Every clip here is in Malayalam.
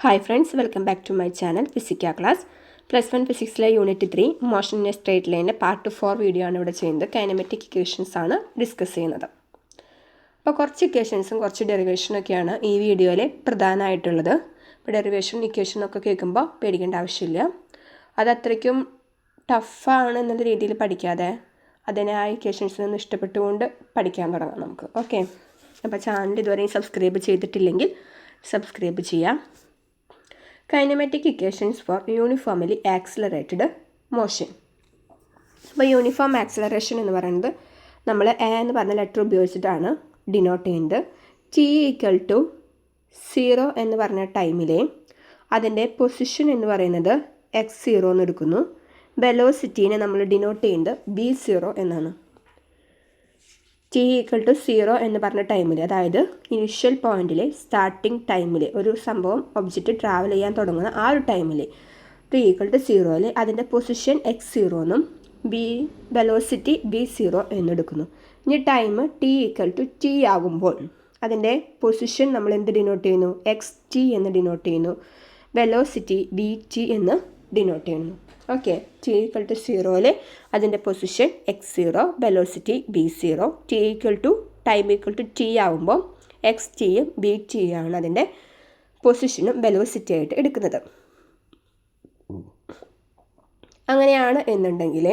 Hi friends, welcome back to my channel Physica class. Plus 1 Physics Unit 3 Motion in a Straight Line Part 4 video ആണ് ഇവിടെ ചെയ്യുന്നത്. Kinematic equations ആണ് ഡിസ്കസ് ചെയ്യുന്നത്. അപ്പോൾ കുറച്ച് ഇക്വേഷൻസും കുറച്ച് ഡെറിവേഷനും ഒക്കെയാണ് ഈ വീഡിയോയിൽ പ്രധാനമായിട്ടുള്ളത്. അപ്പോൾ ഡെറിവേഷൻ ഇക്വേഷൻ ഒക്കെ കേൾക്കുമ്പോൾ പേടിക്കേണ്ട ആവശ്യമില്ല. അത് അത്രയ്ക്കും ടഫാണ് എന്നുള്ള രീതിയിൽ പഠിക്കാതെ അതിനെ ആ ഇക്വേഷൻസിൽ നിന്ന് ഇഷ്ടപ്പെട്ടുകൊണ്ട് പഠിക്കാൻ തുടങ്ങാം നമുക്ക്. ഓക്കെ, അപ്പോൾ ചാനൽ ഇതുവരെയും സബ്സ്ക്രൈബ് ചെയ്തിട്ടില്ലെങ്കിൽ സബ്സ്ക്രൈബ് ചെയ്യാം. Kinematic equations for uniformly accelerated motion. അപ്പോൾ യൂണിഫോം ആക്സിലറേഷൻ എന്ന് പറയുന്നത് നമ്മൾ എ എന്ന് പറഞ്ഞ ലെറ്റർ ഉപയോഗിച്ചിട്ടാണ് ഡിനോട്ട് ചെയ്യുന്നത്. ടി ഈക്വൽ ടു 0 എന്ന് പറഞ്ഞ ടൈമിലെ അതിൻ്റെ പൊസിഷൻ എന്ന് പറയുന്നത് x0 എന്ന് എടുക്കുന്നു. വെലോസിറ്റീനെ നമ്മൾ ഡിനോട്ട് ചെയ്യുന്നത് v0 എന്നാണ്. ടി ഈക്വൽ ടു 0 എന്ന് പറഞ്ഞ ടൈമിൽ, അതായത് ഇനിഷ്യൽ പോയിന്റിൽ സ്റ്റാർട്ടിങ് ടൈമിൽ ഒരു സംഭവം ഒബ്ജക്റ്റ് ട്രാവൽ ചെയ്യാൻ തുടങ്ങുന്ന ആ ഒരു ടൈമിൽ ടി ഈക്വൽ ടു 0ൽ അതിൻ്റെ പൊസിഷൻ x0 എന്നും വെലോസിറ്റി v0 എന്നെടുക്കുന്നു. ഇനി time T equal to T ആകുമ്പോൾ അതിൻ്റെ പൊസിഷൻ നമ്മൾ എന്ത് ഡിനോട്ട് ചെയ്യുന്നു? xt എന്ന് ഡിനോട്ട് ചെയ്യുന്നു. വെലോസിറ്റി vt എന്ന് ഡിനോട്ട് ചെയ്യുന്നു. ഓക്കെ, ടി ഈക്വൽ ടു 0ൽ അതിൻ്റെ position x0, velocity v0. T equal to time equal to T ആകുമ്പോൾ xt-യും vt-യാണ് അതിൻ്റെ പൊസിഷനും വെലോസിറ്റി ആയിട്ട് എടുക്കുന്നത്. അങ്ങനെയാണ് എന്നുണ്ടെങ്കിൽ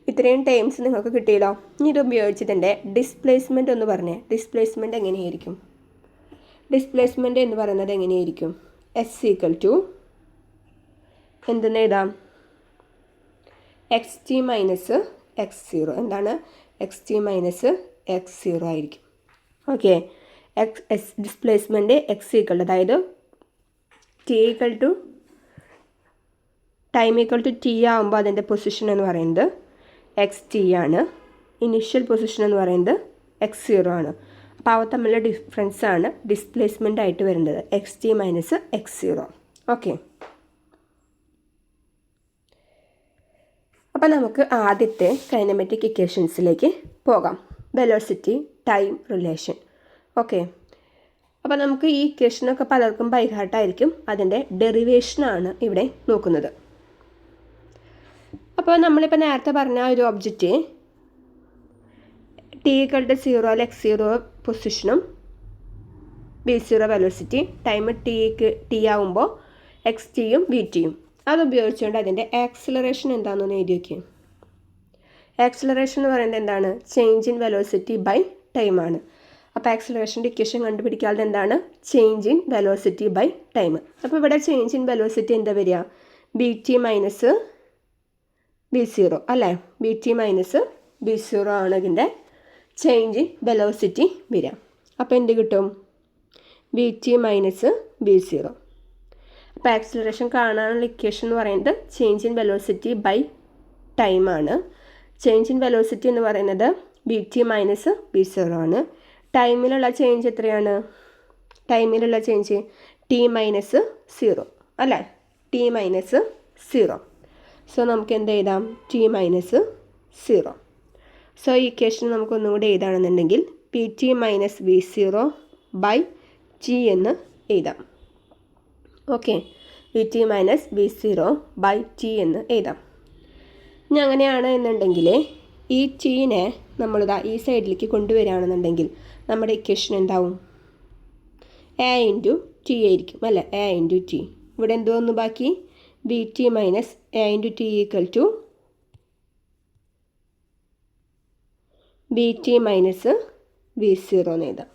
ഇത്രയും ടൈംസ് നിങ്ങൾക്ക് കിട്ടിയല്ലോ. ഇനി ഇത് ഉപയോഗിച്ചതിൻ്റെ ഡിസ്പ്ലേസ്മെൻറ്റ് ഒന്ന് പറഞ്ഞേ. ഡിസ്പ്ലേസ്മെൻറ്റ് എങ്ങനെയായിരിക്കും? ഡിസ്പ്ലേസ്മെൻറ്റ് എന്ന് പറയുന്നത് എങ്ങനെയായിരിക്കും? s ഈക്വൽ ടു എന്തെന്ന് എഴുതാം? xt minus x0. എന്താണ്? xt മൈനസ് x0 ആയിരിക്കും. ഓക്കെ, ഡിസ്പ്ലേസ്മെൻറ്റ് x ഈക്വൽ, അതായത് t equal to time equal to t ആകുമ്പോൾ അതിൻ്റെ പൊസിഷൻ എന്ന് പറയുന്നത് xt ആണ്. ഇനിഷ്യൽ പൊസിഷൻ എന്ന് പറയുന്നത് x0 ആണ്. അപ്പോൾ അവ തമ്മിലുള്ള ഡിഫറൻസാണ് ഡിസ്പ്ലേസ്മെൻ്റ് ആയിട്ട് വരുന്നത്, xt മൈനസ് x0. ഓക്കെ, അപ്പോൾ നമുക്ക് ആദ്യത്തെ കൈനമാറ്റിക് ഇക്വേഷൻസിലേക്ക് പോകാം. Velocity time relation. ഓക്കെ, അപ്പോൾ നമുക്ക് ഈ ഇക്വേഷനൊക്കെ പലർക്കും ബൈ ഹാർട്ടായിരിക്കും. അതിൻ്റെ ഡെറിവേഷനാണ് ഇവിടെ നോക്കുന്നത്. അപ്പോൾ നമ്മളിപ്പോൾ നേരത്തെ പറഞ്ഞ ഒരു ഒബ്ജക്റ്റ് ടി ഈക്വൽ ടു 0ൽ x0 പൊസിഷനും v0 വെലോസിറ്റി, ടൈം ടി ആകുമ്പോൾ xt-യും vt-യും, അതുപയോഗിച്ചുകൊണ്ട് അതിൻ്റെ ആക്സിലറേഷൻ എന്താണെന്ന് എഴുതി വയ്ക്കുക. ആക്സിലറേഷൻ എന്ന് പറയുന്നത് എന്താണ്? ചേഞ്ച് ഇൻ വെലോസിറ്റി ബൈ ടൈമാണ്. അപ്പോൾ ആക്സിലറേഷൻ്റെ ഇക്വേഷൻ കണ്ടുപിടിക്കാതെ എന്താണ്? Change in velocity by time. അപ്പോൾ ഇവിടെ ചേഞ്ച് ഇൻ വെലോസിറ്റി എന്താ വരിക? vt മൈനസ് v0 അല്ലേ? vt മൈനസ് v0 ആണ് ഇതിൻ്റെ ചേഞ്ച് ഇൻ വെലോസിറ്റി വരിക. അപ്പോൾ എന്ത് കിട്ടും? vt minus v0. അപ്പോൾ ആക്സിലറേഷൻ കാണാനുള്ള ഇക്വേഷൻ എന്ന് പറയുന്നത് ചേഞ്ച് ഇൻ വെലോസിറ്റി ബൈ ടൈമാണ്. ചേഞ്ച് ഇൻ വെലോസിറ്റി എന്ന് പറയുന്നത് vt മൈനസ് v0 ആണ്. ടൈമിലുള്ള ചേഞ്ച് എത്രയാണ്? ടൈമിലുള്ള ചേഞ്ച് t മൈനസ് 0 അല്ലേ? t minus 0. സോ നമുക്ക് എന്ത് എഴുതാം? t minus 0. സോ ഈ ഇക്വേഷൻ നമുക്കൊന്നുകൂടി എഴുതാണെന്നുണ്ടെങ്കിൽ vt minus v0 by t എന്ന് എഴുതാം. Okay, vt minus v0 by t എന്ന് എഴുതാം. ഇനി അങ്ങനെയാണ് എന്നുണ്ടെങ്കിൽ ഈ ടീനെ നമ്മളിതാ ഈ സൈഡിലേക്ക് കൊണ്ടുവരികയാണെന്നുണ്ടെങ്കിൽ നമ്മുടെ ഇക്വേഷൻ എന്താവും? a ഇൻറ്റു ടി ആയിരിക്കും അല്ലേ? a into T. ഇവിടെ എന്തോ ഒന്ന് ബാക്കി? vt minus a into T equal to vt minus v0 എന്ന് എഴുതാം.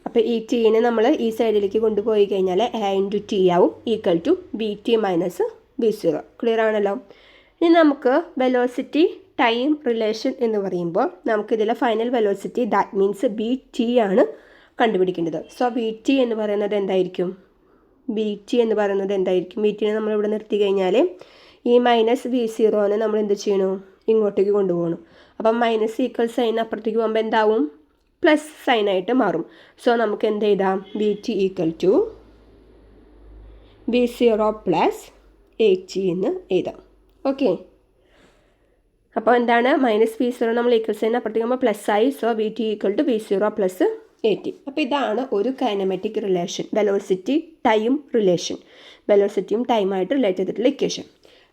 അപ്പോൾ ഈ ടീനെ നമ്മൾ ഈ സൈഡിലേക്ക് കൊണ്ടുപോയി കഴിഞ്ഞാൽ a ഇൻറ്റു ടി ആവും equal to vt minus v0. Clear ആണല്ലോ? ഇനി നമുക്ക് വെലോസിറ്റി ടൈം റിലേഷൻ എന്ന് പറയുമ്പോൾ നമുക്കിതിലെ final velocity that means vt ആണ് കണ്ടുപിടിക്കേണ്ടത്. സോ vt എന്ന് പറയുന്നത് എന്തായിരിക്കും? vt എന്ന് പറയുന്നത് എന്തായിരിക്കും? vtനെ നമ്മളിവിടെ നിർത്തി കഴിഞ്ഞാൽ ഈ മൈനസ് v0നെ നമ്മൾ എന്ത് ചെയ്യണു? ഇങ്ങോട്ടേക്ക് കൊണ്ടുപോകണം. അപ്പം മൈനസ് ഈക്വൽ സൈൻ അപ്പുറത്തേക്ക് പോകുമ്പോൾ എന്താവും? പ്ലസ് സൈനായിട്ട് മാറും. സോ നമുക്ക് എന്ത് എഴുതാം? vt equal to v0 plus at എന്ന് എഴുതാം. ഓക്കെ, അപ്പോൾ എന്താണ്? മൈനസ് v0 നമ്മൾ ഈക്വൽ സൈൻ അപ്പുറത്തേക്ക് പോകുമ്പോൾ പ്ലസ് ആയി. So vt equal to v0 plus AT. അപ്പോൾ ഇതാണ് ഒരു kinematic relation, velocity time relation, വെലോസിറ്റിയും ടൈമായിട്ട് റിലേറ്റ് ചെയ്തിട്ടുള്ള ഇക്വേഷൻ.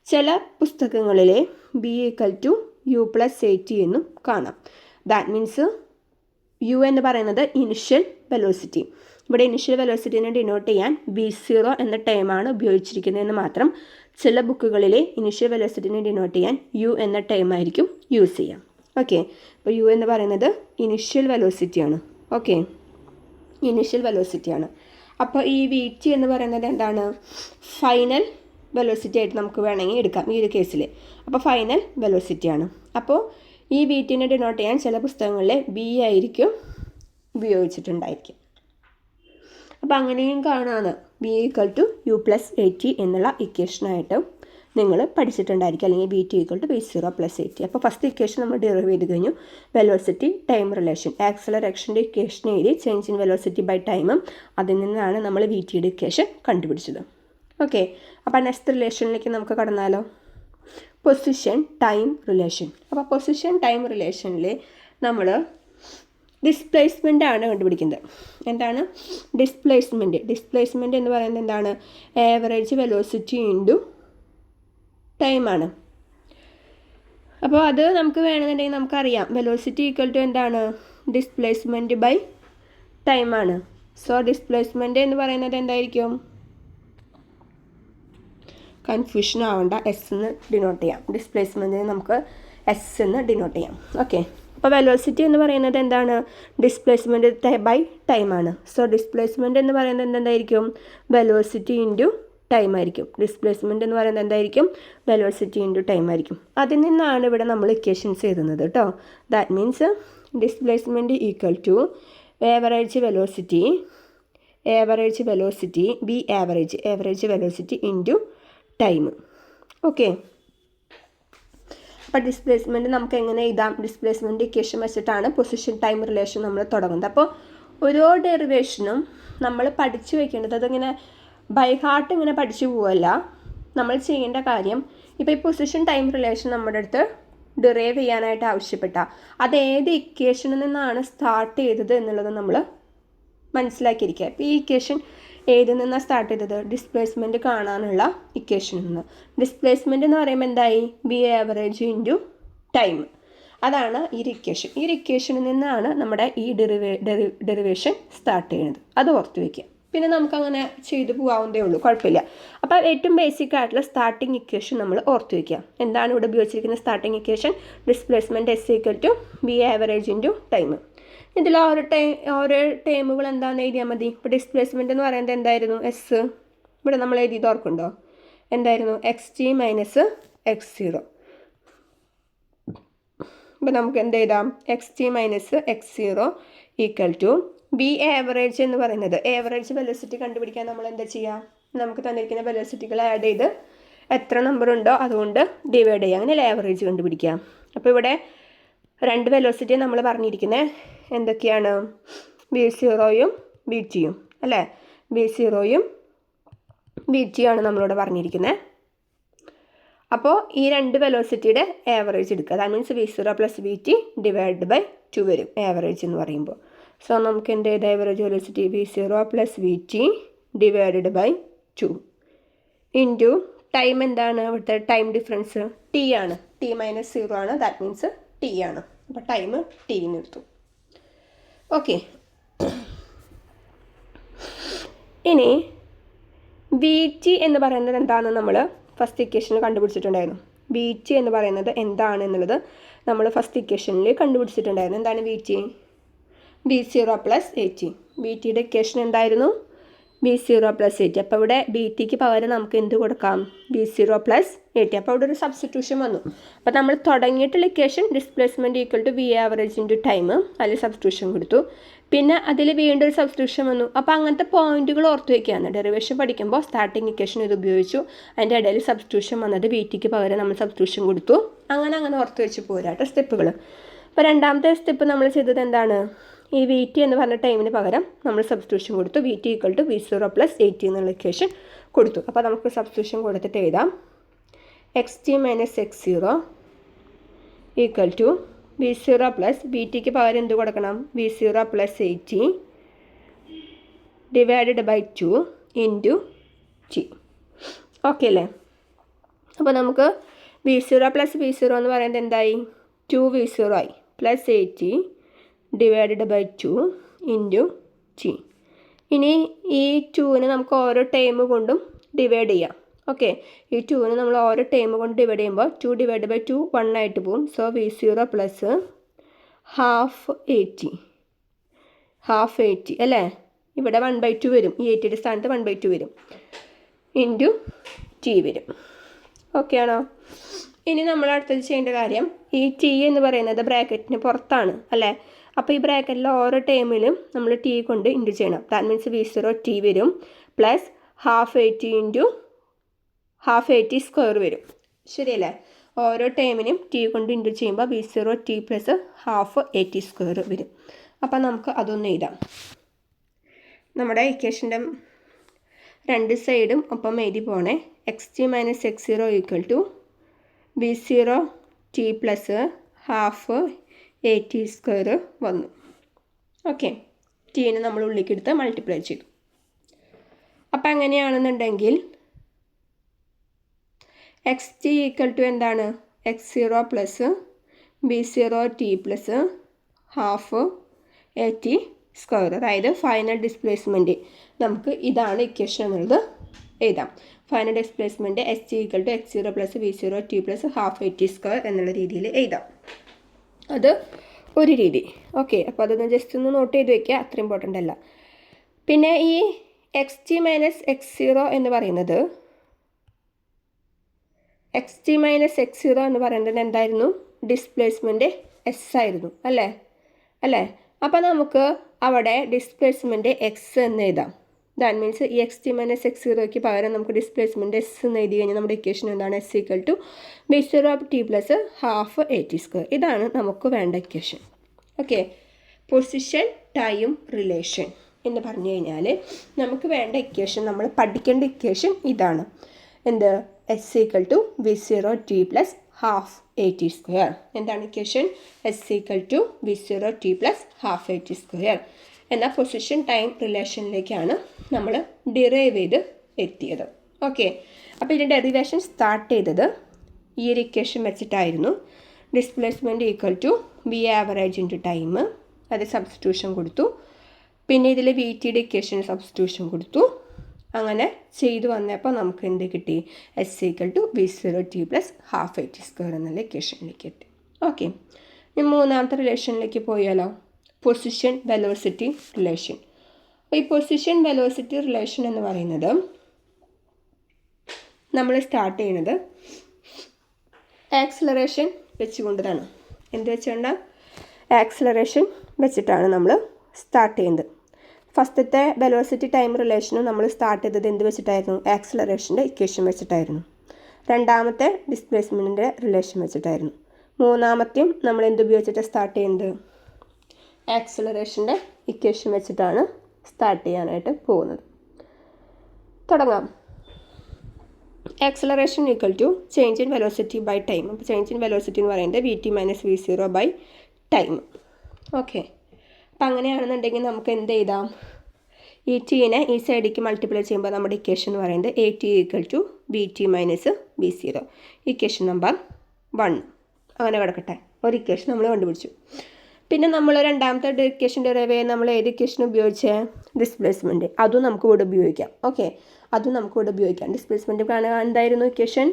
ചില പുസ്തകങ്ങളിലെ B = U + AT എന്നും കാണാം. ദാറ്റ് മീൻസ് U എന്ന് പറയുന്നത് ഇനിഷ്യൽ വെലോസിറ്റി. ഇവിടെ ഇനിഷ്യൽ വെലോസിറ്റിനെ ഡിനോട്ട് ചെയ്യാൻ V0 എന്ന ടൈമാണ് ഉപയോഗിച്ചിരിക്കുന്നതെന്ന് മാത്രം. ചില ബുക്കുകളിലെ ഇനിഷ്യൽ വെലോസിറ്റിനെ ഡിനോട്ട് ചെയ്യാൻ U എന്ന ടൈമായിരിക്കും യൂസ് ചെയ്യാം. ഓക്കെ, അപ്പോൾ U എന്ന് പറയുന്നത് ഇനിഷ്യൽ വെലോസിറ്റിയാണ്. ഓക്കെ, ഇനിഷ്യൽ വെലോസിറ്റിയാണ്. അപ്പോൾ ഈ VT എന്ന് പറയുന്നത് എന്താണ്? ഫൈനൽ വെലോസിറ്റി ആയിട്ട് നമുക്ക് വേണമെങ്കിൽ എടുക്കാം ഈ ഒരു കേസിൽ. അപ്പോൾ ഫൈനൽ വെലോസിറ്റിയാണ്. അപ്പോൾ ഈ VTനെ ഡിനോട്ട് ചെയ്യാൻ ചില പുസ്തകങ്ങളിൽ B ആയിരിക്കും ഉപയോഗിച്ചിട്ടുണ്ടായിരിക്കും. അപ്പോൾ അങ്ങനെയും കാണാണ് B = U + AT എന്നുള്ള ഇക്വേഷനായിട്ട് നിങ്ങൾ പഠിച്ചിട്ടുണ്ടായിരിക്കും, അല്ലെങ്കിൽ VT = V0 + AT. അപ്പോൾ ഫസ്റ്റ് ഇക്വേഷൻ നമ്മൾ ഡെറിവ് ചെയ്ത് കഴിഞ്ഞു. വെലോസിറ്റി ടൈം റിലേഷൻ, ആക്സലറേഷൻ്റെ ഇക്വേഷൻ എഴുതി ചേഞ്ച് ഇൻ വെലോസിറ്റി ബൈ ടൈമും അതിൽ നിന്നാണ് നമ്മൾ VTയുടെ ഇക്വേഷൻ കണ്ടുപിടിച്ചത്. ഓക്കെ, അപ്പോൾ നെക്സ്റ്റ് റിലേഷനിലേക്ക് നമുക്ക് കടന്നാലോ? Position time relation. അപ്പോൾ പൊസിഷൻ ടൈം റിലേഷനിൽ നമ്മൾ ഡിസ്പ്ലേസ്മെൻ്റ് ആണ് കണ്ടുപിടിക്കുന്നത്. എന്താണ് ഡിസ്പ്ലേസ്മെൻറ്റ്? ഡിസ്പ്ലേസ്മെൻറ്റ് എന്ന് പറയുന്നത് എന്താണ്? ആവറേജ് വെലോസിറ്റി ഇൻറ്റു ടൈമാണ്. അപ്പോൾ അത് നമുക്ക് വേണമെന്നുണ്ടെങ്കിൽ നമുക്കറിയാം വെലോസിറ്റി = എന്താണ്? ഡിസ്പ്ലേസ്മെൻറ്റ് ബൈ ടൈമാണ്. സോ ഡിസ്പ്ലേസ്മെൻറ്റ് എന്ന് പറയുന്നത് എന്തായിരിക്കും? കൺഫ്യൂഷൻ ആവേണ്ട, S എന്ന് ഡിനോട്ട് ചെയ്യാം. ഡിസ്പ്ലേസ്മെൻറ്റിന് നമുക്ക് S എന്ന് ഡിനോട്ട് ചെയ്യാം. ഓക്കെ, അപ്പോൾ വെലോസിറ്റി എന്ന് പറയുന്നത് എന്താണ്? ഡിസ്പ്ലേസ്മെൻറ്റ് ബൈ ടൈമാണ്. സോ ഡിസ്പ്ലേസ്മെൻറ്റ് എന്ന് പറയുന്നത് എന്തായിരിക്കും? വെലോസിറ്റി ഇൻറ്റു ടൈം ആയിരിക്കും. ഡിസ്പ്ലേസ്മെൻറ്റ് എന്ന് പറയുന്നത് എന്തായിരിക്കും? വെലോസിറ്റി ഇൻറ്റു ടൈം ആയിരിക്കും. അതിൽ നിന്നാണ് ഇവിടെ നമ്മൾ ഇക്വേഷൻസ് എഴുതുന്നത് കേട്ടോ. That means displacement = average velocity B average velocity into time. Okay, അപ്പോൾ ഡിസ്പ്ലേസ്മെൻറ്റ് നമുക്ക് എങ്ങനെ എഴുതാം? ഡിസ്പ്ലേസ്മെൻറ്റ് ഇക്വേഷൻ വെച്ചിട്ടാണ് പൊസിഷൻ ടൈം റിലേഷൻ നമ്മൾ തുടങ്ങുന്നത്. അപ്പോൾ ഓരോ ഡെറിവേഷനും നമ്മൾ പഠിച്ചു വയ്ക്കേണ്ടത്, അതിങ്ങനെ ബൈ ഹാർട്ട് ഇങ്ങനെ പഠിച്ചു പോവല്ല. നമ്മൾ ചെയ്യേണ്ട കാര്യം, ഇപ്പോൾ ഈ പൊസിഷൻ ടൈം റിലേഷൻ നമ്മുടെ അടുത്ത് ഡിറൈവ് ചെയ്യാനായിട്ട് ആവശ്യപ്പെട്ടാൽ അത് ഏത് ഇക്വേഷനിൽ നിന്നാണ് സ്റ്റാർട്ട് ചെയ്തത് എന്നുള്ളത് നമ്മൾ മനസ്സിലാക്കിയിരിക്കുക. ഇപ്പോൾ ഈ ഇക്വേഷൻ ഏതിൽ നിന്നാണ് സ്റ്റാർട്ട് ചെയ്തത്? ഡിസ്പ്ലേസ്മെൻറ്റ് കാണാനുള്ള ഇക്വേഷനിൽ നിന്ന്. ഡിസ്പ്ലേസ്മെൻറ്റ് എന്ന് പറയുമ്പോൾ എന്തായി? B average into time. അതാണ് ഈ ഇക്വേഷൻ. ഈ ഇക്വേഷനിൽ നിന്നാണ് നമ്മുടെ ഈ ഡെറിവേഷൻ സ്റ്റാർട്ട് ചെയ്യുന്നത്. അത് ഓർത്ത് വയ്ക്കുക. പിന്നെ നമുക്കങ്ങനെ ചെയ്തു പോകാവുന്നതേ ഉള്ളൂ, കുഴപ്പമില്ല. അപ്പോൾ ഏറ്റവും ബേസിക് ആയിട്ടുള്ള സ്റ്റാർട്ടിങ് ഇക്വേഷൻ നമ്മൾ ഓർത്ത് വയ്ക്കുക. എന്താണ് ഇവിടെ ഉപയോഗിച്ചിരിക്കുന്ന starting equation? Displacement S = B average into time. ഇതിൽ ഓരോ ടേമുകൾ എന്താണെന്ന് എഴുതിയാൽ മതി. ഇപ്പോൾ ഡിസ്പ്ലേസ്മെൻറ്റ് എന്ന് പറയുന്നത് എന്തായിരുന്നു? S. ഇവിടെ നമ്മൾ എഴുതിയത് ഓർക്കുന്നുണ്ടോ? എന്തായിരുന്നു? xt - x0. ഇപ്പോൾ നമുക്ക് എന്ത് എഴുതാം? xt - x0 = B ആവറേജ് എന്ന് പറയുന്നത്, ആവറേജ് വെലോസിറ്റി കണ്ടുപിടിക്കാൻ നമ്മൾ എന്താ ചെയ്യുക? നമുക്ക് തന്നിരിക്കുന്ന വെലോസിറ്റികൾ ആഡ് ചെയ്ത് എത്ര നമ്പർ ഉണ്ടോ അതുകൊണ്ട് ഡിവൈഡ് ചെയ്യുക, അങ്ങനെ ആവറേജ് കണ്ടുപിടിക്കുക. അപ്പോൾ ഇവിടെ രണ്ട് വെലോസിറ്റി നമ്മൾ പറഞ്ഞിരിക്കുന്നത് എന്തൊക്കെയാണ്? V0യും VTയും അല്ലേ? V0യും VTയാണ് നമ്മളിവിടെ പറഞ്ഞിരിക്കുന്നത്. അപ്പോൾ ഈ രണ്ട് വെലോസിറ്റിയുടെ ആവറേജ് എടുക്കുക. ദാറ്റ് മീൻസ് V0 + VT / 2 വരും ആവറേജ് എന്ന് പറയുമ്പോൾ. സോ നമുക്ക് എന്ത് ചെയ്ത് average velocity V0 + VT / 2 into time. എന്താണ് ഇവിടുത്തെ ടൈം ഡിഫറൻസ്? T ആണ്. T - 0 ആണ്. ദാറ്റ് മീൻസ് T ആണ്. അപ്പോൾ ടൈം T എന്ന് എടുത്തു. ഓക്കെ, ഇനി VT എന്ന് പറയുന്നത് എന്താണെന്ന് നമ്മൾ ഫസ്റ്റ് ഇക്വേഷനിൽ കണ്ടുപിടിച്ചിട്ടുണ്ടായിരുന്നു. VT എന്ന് പറയുന്നത് എന്താണ് എന്നുള്ളത് നമ്മൾ ഫസ്റ്റ് ഇക്വേഷനിൽ കണ്ടുപിടിച്ചിട്ടുണ്ടായിരുന്നു. എന്താണ് VT? V0 + AT. VTയുടെ ഇക്വേഷൻ എന്തായിരുന്നു? V0 + AT. അപ്പോൾ ഇവിടെ VTക്ക് പകരം നമുക്ക് എന്ത് കൊടുക്കാം? V0 + AT. അപ്പോൾ അവിടെ ഒരു സബ്സ്റ്റിറ്റ്യൂഷൻ വന്നു. അപ്പോൾ നമ്മൾ തുടങ്ങിയിട്ടുള്ള equation displacement = V average into time, അതിൽ സബ്സ്റ്റിറ്റ്യൂഷൻ കൊടുത്തു. പിന്നെ അതിൽ വീണ്ടും ഒരു സബ്സ്റ്റിറ്റ്യൂഷൻ വന്നു. അപ്പോൾ അങ്ങനത്തെ പോയിന്റുകൾ ഓർത്ത് വയ്ക്കുകയാണ്. ഡെറിവേഷൻ പഠിക്കുമ്പോൾ സ്റ്റാർട്ടിങ് ഇക്വേഷൻ ഇത് ഉപയോഗിച്ചു, അതിൻ്റെ ഇടയിൽ സബ്സ്റ്റിറ്റ്യൂഷൻ വന്നത് VTക്ക് പകരം നമ്മൾ സബ്സ്റ്റിറ്റ്യൂഷൻ കൊടുത്തു. അങ്ങനെ ഓർത്ത് വെച്ച് പോരാട്ടോ സ്റ്റെപ്പുകൾ. അപ്പോൾ രണ്ടാമത്തെ സ്റ്റെപ്പ് നമ്മൾ ചെയ്തത് എന്താണ്? ഈ VT എന്ന് പറഞ്ഞ ടൈമിന് പകരം നമ്മൾ സബ്സ്റ്റിറ്റ്യൂഷൻ കൊടുത്തു. VT = V0 + AT എന്നുള്ള ഇക്വേഷൻ കൊടുത്തു. അപ്പോൾ നമുക്ക് സബ്സ്റ്റിറ്റ്യൂഷൻ കൊടുത്തിട്ട് എഴുതാം. xt - x0 = V0 പ്ലസ് VTക്ക് പകരം എന്ത് കൊടുക്കണം? V0 plus 80 divided by 2 into T. Okay അല്ലേ? അപ്പോൾ നമുക്ക് V0 പ്ലസ് V0 എന്ന് പറയുന്നത് എന്തായി? 2V0 ആയി plus 80 divided by 2 into T. ഇനി ഈ 2നെ നമുക്ക് ഓരോ ടൈം കൊണ്ടും ഡിവൈഡ് ചെയ്യാം. ഓക്കെ, ഈ 2നെ നമ്മൾ ഓരോ ടൈം കൊണ്ട് ഡിവൈഡ് ചെയ്യുമ്പോൾ 2 ഡിവൈഡ് ബൈ 2 1 ആയിട്ട് പോകും. സോ V0 പ്ലസ് ഹാഫ് 80 അല്ലേ? ഇവിടെ 1/2 വരും. ഈ 80യുടെ സ്ഥാനത്ത് 1/2 വരും ഇൻറ്റു T വരും. ഓക്കെ ആണോ? ഇനി നമ്മൾ അടുത്തത് ചെയ്യേണ്ട കാര്യം, ഈ T എന്ന് പറയുന്നത് ബ്രാക്കറ്റിന് പുറത്താണ് അല്ലേ? അപ്പോൾ ഈ ബ്രാക്കറ്റിൽ ഓരോ ടൈമിലും നമ്മൾ T കൊണ്ട് ഇൻറ്റു ചെയ്യണം. ദാറ്റ് മീൻസ് V0 T വരും plus half 80 into half 80 square വരും. ശരിയല്ലേ? ഓരോ ടൈമിനും T കൊണ്ട് ഇൻറ്റു ചെയ്യുമ്പോൾ V0 T plus half 80 square വരും. അപ്പോൾ നമുക്ക് അതൊന്ന് എഴുതാം. നമ്മുടെ ഇക്വേഷൻ്റെ രണ്ട് സൈഡും ഒപ്പം എഴുതി പോണേ. XT minus X0 equal to V0 T plus half 80 square വന്നു. ഓക്കെ, ടീനെ നമ്മൾ ഉള്ളിലേക്ക് എടുത്ത് മൾട്ടിപ്ലൈ ചെയ്തു. അപ്പം അങ്ങനെയാണെന്നുണ്ടെങ്കിൽ XT ഈക്വൽ ടു എന്താണ്? X0 plus V0 T plus half 80 square. അതായത് ഫൈനൽ ഡിസ്പ്ലേസ്മെൻറ്റ് നമുക്ക് ഇതാണ് ഇക്വേഷൻ എന്നുള്ളത് എഴുതാം. Final displacement ST equal to X0 plus V0 T plus half 80 square എന്നുള്ള രീതിയിൽ എഴുതാം. അത് ഒരു രീതി. ഓക്കെ, അപ്പോൾ അതൊന്ന് ജസ്റ്റ് ഒന്ന് നോട്ട് ചെയ്ത് വയ്ക്കുക, അത്ര ഇമ്പോർട്ടൻ്റ് അല്ല. പിന്നെ ഈ XT മൈനസ് X0 എന്ന് പറയുന്നത് എന്തായിരുന്നു? ഡിസ്പ്ലേസ്മെൻറ്റ് S ആയിരുന്നു അല്ലേ? അപ്പോൾ നമുക്ക് അവിടെ ഡിസ്പ്ലേസ്മെൻറ്റ് X എന്ന് എഴുതാം. ദാറ്റ് മീൻസ് ഈ XT മൈനസ് X0ക്ക് പകരം നമുക്ക് ഡിസ്പ്ലേസ്മെൻറ്റ് S എന്ന് എഴുതി കഴിഞ്ഞാൽ നമ്മുടെ ഇക്വേഷൻ എന്താണ്? S equal to V0 T plus half 80 square. ഇതാണ് നമുക്ക് വേണ്ട equation. Okay, position time relation എന്ന് പറഞ്ഞു കഴിഞ്ഞാൽ നമുക്ക് വേണ്ട ഇക്വേഷൻ, നമ്മൾ പഠിക്കേണ്ട ഇക്വേഷൻ ഇതാണ്. എന്ത്? S equal to V0 T plus half 80 square. എന്താണ് equation? S equal to V0 T plus half 80 square എന്ന പൊസിഷൻ ടൈം റിലേഷനിലേക്കാണ് നമ്മൾ ഡിറൈവ് ചെയ്ത് എത്തിയത്. ഓക്കെ, അപ്പോൾ ഇതിൻ്റെ ഡെറിവേഷൻ സ്റ്റാർട്ട് ചെയ്തത് ഈ ഒരു ഇക്വേഷൻ വെച്ചിട്ടായിരുന്നു. Displacement equal to V average into time, അത് സബ്സ്റ്റിറ്റ്യൂഷൻ കൊടുത്തു. പിന്നെ ഇതിൽ VTയുടെ ഇക്വേഷൻ സബ്സ്റ്റിറ്റ്യൂഷൻ കൊടുത്തു. അങ്ങനെ ചെയ്തു വന്നപ്പോൾ നമുക്ക് എന്ത് കിട്ടി? S equal to V0 T plus half 80 square എന്നുള്ള ഇക്വേഷനിലേക്ക് എത്തി. ഓക്കെ, ഇനി മൂന്നാമത്തെ റിലേഷനിലേക്ക് പോയാലോ? Position velocity relation. അപ്പോൾ ഈ പൊസിഷൻ വെലോസിറ്റി റിലേഷൻ എന്ന് പറയുന്നത് നമ്മൾ സ്റ്റാർട്ട് ചെയ്യുന്നത് ആക്സിലറേഷൻ വെച്ചുകൊണ്ടതാണ്. എന്ത് വെച്ചുകൊണ്ട്? ആക്സിലറേഷൻ വെച്ചിട്ടാണ് നമ്മൾ സ്റ്റാർട്ട് ചെയ്യുന്നത്. ഫസ്റ്റത്തെ വെലോസിറ്റി ടൈം റിലേഷനും നമ്മൾ സ്റ്റാർട്ട് ചെയ്തത് എന്ത് വെച്ചിട്ടായിരുന്നു? ആക്സിലറേഷൻ്റെ ഇക്വേഷൻ വെച്ചിട്ടായിരുന്നു. രണ്ടാമത്തെ ഡിസ്പ്ലേസ്മെൻറ്റിൻ്റെ റിലേഷൻ വെച്ചിട്ടായിരുന്നു. മൂന്നാമത്തെയും നമ്മൾ എന്തുപയോഗിച്ചിട്ട് സ്റ്റാർട്ട് ചെയ്യുന്നത്? ആക്സിലറേഷൻ്റെ ഇക്വേഷൻ വെച്ചിട്ടാണ് സ്റ്റാർട്ട് ചെയ്യാനായിട്ട് പോകുന്നത്. തുടങ്ങാം. Acceleration equal to change in velocity by time. അപ്പോൾ ചേഞ്ച് ഇൻ വെലോസിറ്റി എന്ന് പറയുന്നത് VT minus V0 by time. Okay, അപ്പം അങ്ങനെയാണെന്നുണ്ടെങ്കിൽ നമുക്ക് എന്ത് എഴുതാം? ഈ ടീനെ ഈ സൈഡിലേക്ക് മൾട്ടിപ്ലൈ ചെയ്യുമ്പോൾ നമ്മുടെ ഇക്വേഷൻ എന്ന് പറയുന്നത് AT equal to VT minus V0. Equation number 1 അങ്ങനെ കിടക്കട്ടെ. ഒരു ഇക്വേഷൻ നമ്മൾ കണ്ടുപിടിച്ചു. പിന്നെ നമ്മൾ രണ്ടാമത്തെ ഇക്വേഷൻ ഡെറൈവ് ചെയ്യാൻ നമ്മൾ ഏത് ഇക്വേഷൻ ഉപയോഗിച്ച്? ഡിസ്പ്ലേസ്മെൻറ്റ്. അതും നമുക്ക് ഇവിടെ ഉപയോഗിക്കാം. ഓക്കെ, അതും നമുക്ക് ഇവിടെ ഉപയോഗിക്കാം. ഡിസ്പ്ലേസ്മെൻറ്റ് കാണുക എന്തായിരുന്നു equation?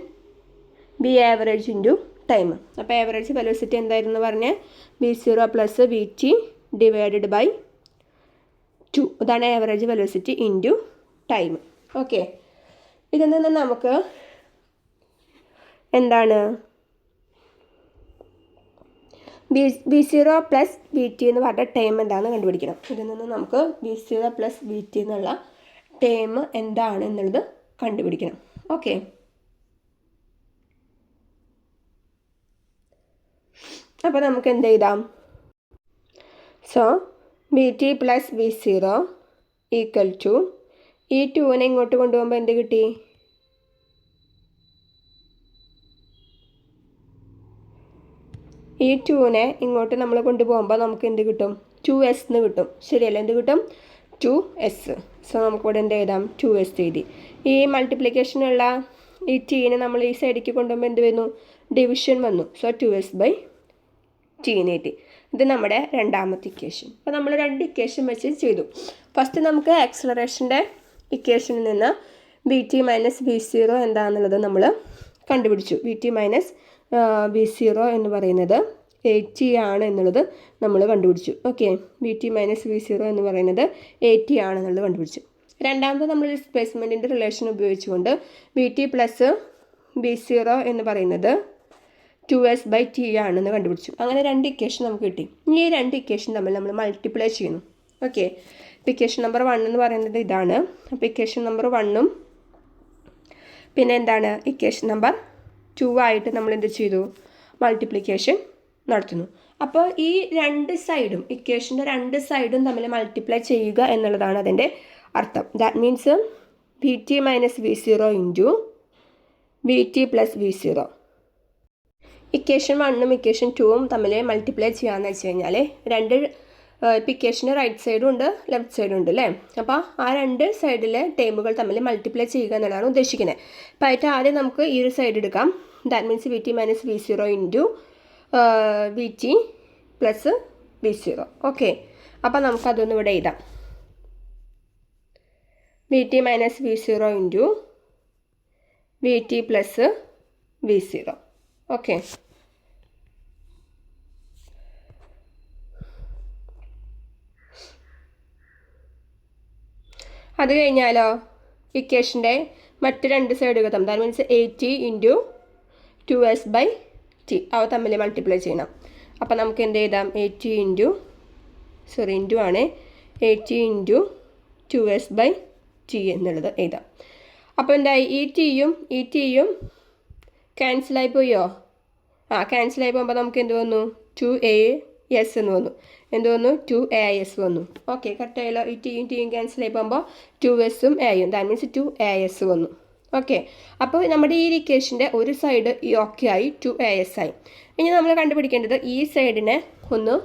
V average into time. അപ്പോൾ ആവറേജ് വെലോസിറ്റി എന്തായിരുന്നു പറഞ്ഞാൽ V0 plus VT divided by 2. ഇതാണ് average velocity into time. Okay, ഇതിൽ നിന്ന് നമുക്ക് എന്താണ് V0 പ്ലസ് VT എന്ന് പറഞ്ഞ ടൈം എന്താണെന്ന് കണ്ടുപിടിക്കണം. ഇതിൽ നിന്ന് നമുക്ക് V0 പ്ലസ് VT എന്നുള്ള ടൈം എന്താണ് എന്നുള്ളത് കണ്ടുപിടിക്കണം. ഓക്കെ, അപ്പോൾ നമുക്ക് എന്ത് എഴുതാം? So VT plus V0 equal to ഈ 2നെ ഇങ്ങോട്ട് കൊണ്ടുപോകുമ്പോൾ എന്ത് കിട്ടി? ഈ ഈ 2നെ ഇങ്ങോട്ട് നമ്മൾ കൊണ്ടുപോകുമ്പോൾ നമുക്ക് എന്ത് കിട്ടും? 2s എന്ന് കിട്ടും. ശരിയല്ലേ? എന്ത് കിട്ടും? 2s. സോ നമുക്കിവിടെ എന്ത് എഴുതാം? 2s എഴുതി. ഈ മൾട്ടിപ്ലിക്കേഷനുള്ള ഈ ടീനെ നമ്മൾ ഈ സൈഡിലേക്ക് കൊണ്ടുപോകുമ്പോൾ എന്ത് വരുന്നു? ഡിവിഷൻ വന്നു. സോ 2s/t എഴുതി. ഇത് നമ്മുടെ രണ്ടാമത്തെ ഇക്വേഷൻ. അപ്പോൾ നമ്മൾ 2 ഇക്വേഷൻ വെച്ച് ചെയ്തു. ഫസ്റ്റ് നമുക്ക് ആക്സിലറേഷൻ്റെ ഇക്വേഷനിൽ നിന്ന് vt മൈനസ് v0 എന്താണെന്നുള്ളത് നമ്മൾ കണ്ടുപിടിച്ചു. vt മൈനസ് v0 എന്ന് പറയുന്നത് 80 ആണ് എന്നുള്ളത് നമ്മൾ കണ്ടുപിടിച്ചു. ഓക്കെ, vt മൈനസ് v0 എന്ന് പറയുന്നത് 80 ആണെന്നുള്ളത് കണ്ടുപിടിച്ചു. രണ്ടാമത് നമ്മൾ ഡിസ്പ്ലേസ്മെൻറ്റിൻ്റെ റിലേഷൻ ഉപയോഗിച്ചുകൊണ്ട് vt പ്ലസ് v0 എന്ന് പറയുന്നത് 2s/t ആണെന്ന് കണ്ടുപിടിച്ചു. അങ്ങനെ 2 ഇക്വേഷൻ നമുക്ക് കിട്ടി. ഈ 2 ഇക്വേഷൻ തമ്മിൽ നമ്മൾ മൾട്ടിപ്ലൈ ചെയ്യുന്നു. ഓക്കെ, അപ്പോൾ ഇക്വേഷൻ നമ്പർ 1 എന്ന് പറയുന്നത് ഇതാണ്. അപ്പോൾ ഇക്വേഷൻ നമ്പർ 1ഉം പിന്നെ എന്താണ് ഇക്വേഷൻ നമ്പർ 2 ആയിട്ട് നമ്മൾ എന്ത് ചെയ്തു? മൾട്ടിപ്ലിക്കേഷൻ നടത്തുന്നു. അപ്പോൾ ഈ 2 സൈഡും ഇക്വേഷൻ്റെ 2 സൈഡും തമ്മിൽ മൾട്ടിപ്ലൈ ചെയ്യുക എന്നുള്ളതാണ് അതിൻ്റെ അർത്ഥം. That means vt minus v0 into vt plus v0. Equation 1ഉം ഇക്വേഷൻ 2ഉം തമ്മിൽ മൾട്ടിപ്ലൈ ചെയ്യാമെന്ന് വെച്ച് കഴിഞ്ഞാൽ ഇപ്പോൾ ഇക്വേഷന് റൈറ്റ് സൈഡും ഉണ്ട്, ലെഫ്റ്റ് സൈഡും ഉണ്ട് അല്ലേ? അപ്പോൾ ആ 2 സൈഡിലെ ടേമുകൾ തമ്മിൽ മൾട്ടിപ്ലൈ ചെയ്യുക എന്നുള്ളതാണ് ഉദ്ദേശിക്കുന്നത്. അപ്പോൾ ആയിട്ട് ആദ്യം നമുക്ക് ഈ ഒരു സൈഡ് എടുക്കാം. That means vt minus v0 into vt plus v0. Okay, അപ്പോൾ നമുക്കതൊന്ന് ഇവിടെ എഴുതാം. vt minus v0 into vt plus v0. Okay, അത് കഴിഞ്ഞാലോ ഇക്വേഷൻ്റെ മറ്റ് 2 സൈഡുകൾ തമ്മിൽ ദാറ്റ് മീൻസ് 80 ഇൻറ്റു 2s/t അവ തമ്മിൽ മൾട്ടിപ്ലൈ ചെയ്യണം. അപ്പോൾ നമുക്ക് എന്ത് എഴുതാം? 80 ഇൻറ്റു 2s/t എന്നുള്ളത് എഴുതാം. അപ്പോൾ എന്തായി? ഈ ടിയും ക്യാൻസലായി പോയോ? ക്യാൻസലായി പോകുമ്പോൾ നമുക്ക് എന്ത് വന്നു? 2as എന്ന് വന്നു. എന്ത് വന്നു? 2as വന്നു. ഓക്കെ, കറക്റ്റായല്ലോ. ഈ ടിയും ക്യാൻസലായി പോകുമ്പോൾ 2sഉം aയും ദാറ്റ് മീൻസ് 2as വന്നു. ഓക്കെ, അപ്പോൾ നമ്മുടെ ഈ ഇക്വേഷൻ്റെ ഒരു സൈഡ് ഓക്കെ ആയി, 2as ആയി. ഇനി നമ്മൾ കണ്ടുപിടിക്കേണ്ടത് ഈ സൈഡിനെ ഒന്ന്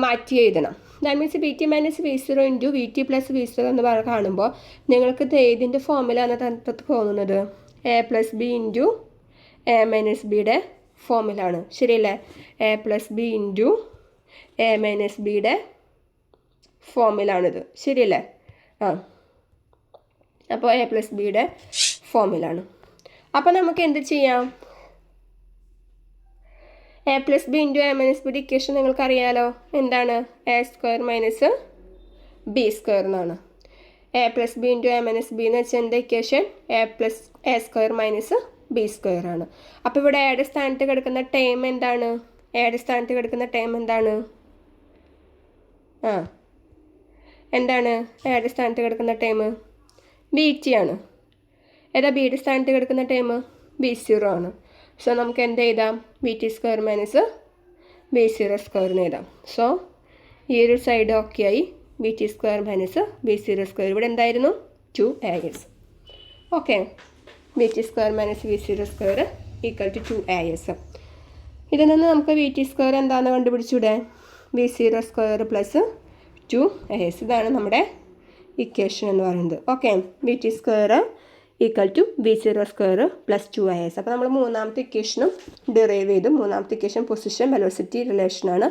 മാറ്റി എഴുതണം. That means vt minus v0 into vt plus v0 എന്ന് കാണുമ്പോൾ നിങ്ങൾക്ക് ഇതിൻ്റെ ഫോർമുല ആണ് തോന്നുന്നത് a plus B into a minus ബിയുടെ ഫോർമുലാണ്. ശരിയല്ലേ? a plus B into a minus ബിയുടെ ഫോർമുലാണിത്. ശരിയല്ലേ? അപ്പോൾ a പ്ലസ് ബിയുടെ ഫോർമുലാണ്. അപ്പോൾ നമുക്ക് എന്ത് ചെയ്യാം? a plus B into a minus ബിയുടെ ഇക്വേഷൻ നിങ്ങൾക്കറിയാലോ. എന്താണ്? a square minus b square എന്നാണ്. a plus B into a minus B എന്ന് വെച്ചാൽ എന്താ equation? a square minus b square ആണ്. അപ്പോൾ ഇവിടെ എയുടെ സ്ഥാനത്ത് കിടക്കുന്ന ടേം എന്താണ്? എയുടെ സ്ഥാനത്ത് കിടക്കുന്ന ടേം എന്താണ്? എന്താണ് എയുടെ സ്ഥാനത്ത് കിടക്കുന്ന ടേം? vt ആണ്. ഏതാ ബിയുടെ സ്ഥാനത്ത് കിടക്കുന്ന ടേം? v0 ആണ്. സോ നമുക്ക് എന്ത് എഴുതാം? vt square minus v0 square എന്ന് എഴുതാം. സോ ഈ ഒരു സൈഡ് ഓക്കെ ആയി. vt square minus v0 square ഇവിടെ എന്തായിരുന്നു? 2as. Okay, vt square minus v0 square equal to 2as. ഇതിൽ നിന്ന് നമുക്ക് vt സ്ക്വയർ എന്താണെന്ന് കണ്ടുപിടിച്ചൂടെ? v0 square plus 2as. ഇതാണ് നമ്മുടെ ഇക്വേഷൻ എന്ന് പറയുന്നത്. Okay, vt square equal to v0 square plus 2as. അപ്പോൾ നമ്മൾ മൂന്നാമത്തെ ഇക്വേഷനും ഡിറൈവ് ചെയ്തു. മൂന്നാമത്തെ ഇക്വേഷൻ പൊസിഷൻ വെലോസിറ്റി റിലേഷനാണ്.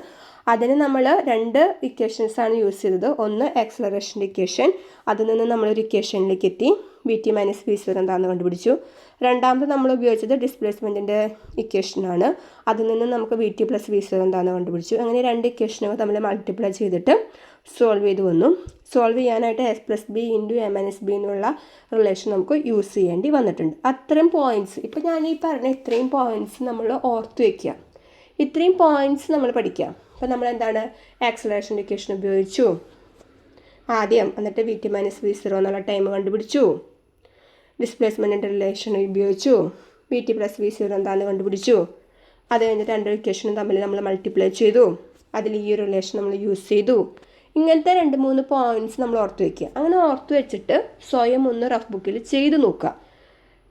അതിന് നമ്മൾ 2 ഇക്വേഷൻസാണ് യൂസ് ചെയ്തത്. ഒന്ന് ആക്സിലറേഷൻ്റെ ഇക്വേഷൻ, അതിൽ നിന്ന് നമ്മളൊരു ഇക്വേഷനിലേക്ക് എത്തി. vt മൈനസ് v0 എന്താണെന്ന് കണ്ടുപിടിച്ചു. രണ്ടാമത് നമ്മൾ ഉപയോഗിച്ചത് ഡിസ്പ്ലേസ്മെൻറ്റിൻ്റെ ഇക്വേഷനാണ്. അതിൽ നിന്ന് നമുക്ക് vt പ്ലസ് v0 എന്താണെന്ന് കണ്ടുപിടിച്ചു. അങ്ങനെ 2 ഇക്വേഷനുകൾ തമ്മിൽ മൾട്ടിപ്ലൈ ചെയ്തിട്ട് സോൾവ് ചെയ്ത് വന്നു. സോൾവ് ചെയ്യാനായിട്ട് s plus B into a minus B എന്നുള്ള റിലേഷൻ നമുക്ക് യൂസ് ചെയ്യേണ്ടി വന്നിട്ടുണ്ട്. അത്രയും പോയിൻറ്റ്സ്, ഇപ്പോൾ ഞാൻ ഈ പറഞ്ഞ ഇത്രയും പോയിൻറ്റ്സ് നമ്മൾ ഓർത്ത് വയ്ക്കുക. ഇത്രയും പോയിൻറ്റ്സ് നമ്മൾ പഠിക്കുക. അപ്പോൾ നമ്മൾ എന്താണ്? ആക്സിലറേഷൻ ഇക്വേഷൻ ഉപയോഗിച്ചു ആദ്യം, എന്നിട്ട് vt മൈനസ് v0 എന്നുള്ള ടൈം കണ്ടുപിടിച്ചു. ഡിസ്പ്ലേസ്മെൻറ്റിൻ്റെ റിലേഷൻ ഉപയോഗിച്ചു. vt പ്ലസ് v0 എന്താണെന്ന് കണ്ടുപിടിച്ചു. അത് കഴിഞ്ഞിട്ട് 2 ഇക്വേഷനും തമ്മിൽ നമ്മൾ മൾട്ടിപ്ലൈ ചെയ്തു. അതിൽ ഈ ഒരു റിലേഷൻ നമ്മൾ യൂസ് ചെയ്തു. ഇങ്ങനത്തെ 2-3 പോയിൻറ്റ്സ് നമ്മൾ ഓർത്ത് വയ്ക്കുക. അങ്ങനെ ഓർത്ത് വെച്ചിട്ട് സ്വയം ഒന്ന് റഫ് ബുക്കിൽ ചെയ്ത് നോക്കുക.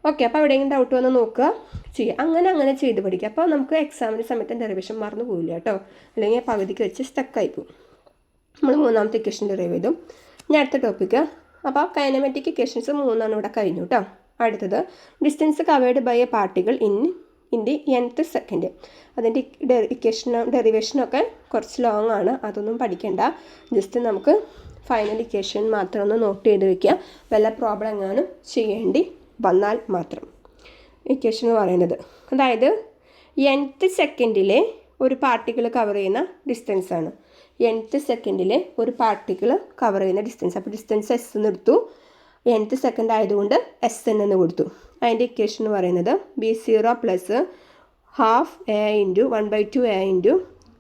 ഓക്കെ, അപ്പോൾ എവിടെയെങ്കിലും ഡൗട്ട് വന്ന് നോക്കുക, ചെയ്യുക. അങ്ങനെ ചെയ്ത് പഠിക്കുക. അപ്പോൾ നമുക്ക് എക്സാമിൻ്റെ സമയത്ത് ഡെറിവേഷൻ മറന്നു പോവില്ല കേട്ടോ, അല്ലെങ്കിൽ പകുതിക്ക് വെച്ച് സ്റ്റക്കായി പോകും. നമ്മൾ മൂന്നാമത്തെ ഇക്വേഷൻ ഡെറൈവ് ചെയ്തു. ഇനി അടുത്ത ടോപ്പിക്ക്. അപ്പോൾ കൈനമാറ്റിക് ഇക്വേഷൻസ് 3 ഇവിടെ കഴിഞ്ഞു കേട്ടോ. അടുത്തത് distance covered by a particle in the nth second. അതിൻ്റെ ഡെറിവേഷനൊക്കെ കുറച്ച് ലോങ് ആണ്, അതൊന്നും പഠിക്കേണ്ട. ജസ്റ്റ് നമുക്ക് ഫൈനൽ ഇക്വേഷൻ മാത്രം ഒന്ന് നോട്ട് ചെയ്ത് വയ്ക്കുക. വല്ല പ്രോബ്ലം എങ്ങാനും ചെയ്യേണ്ടി വന്നാൽ മാത്രം. ഇക്വേഷൻ എന്ന് പറയുന്നത് അതായത് nth സെക്കൻഡിലെ ഒരു പാർട്ടിക്കിൾ കവർ ചെയ്യുന്ന ഡിസ്റ്റൻസാണ്. nth സെക്കൻഡിലെ ഒരു പാർട്ടിക്കിൾ കവർ ചെയ്യുന്ന ഡിസ്റ്റൻസ്. അപ്പോൾ ഡിസ്റ്റൻസ് എസ് എന്ന് എടുത്തു, nth സെക്കൻഡ് ആയതുകൊണ്ട് എസ് എൻ എന്ന് കൊടുത്തു. അതിൻ്റെ ഇക്വേഷൻ എന്ന് പറയുന്നത് B0 plus ½ a into 1/2 a into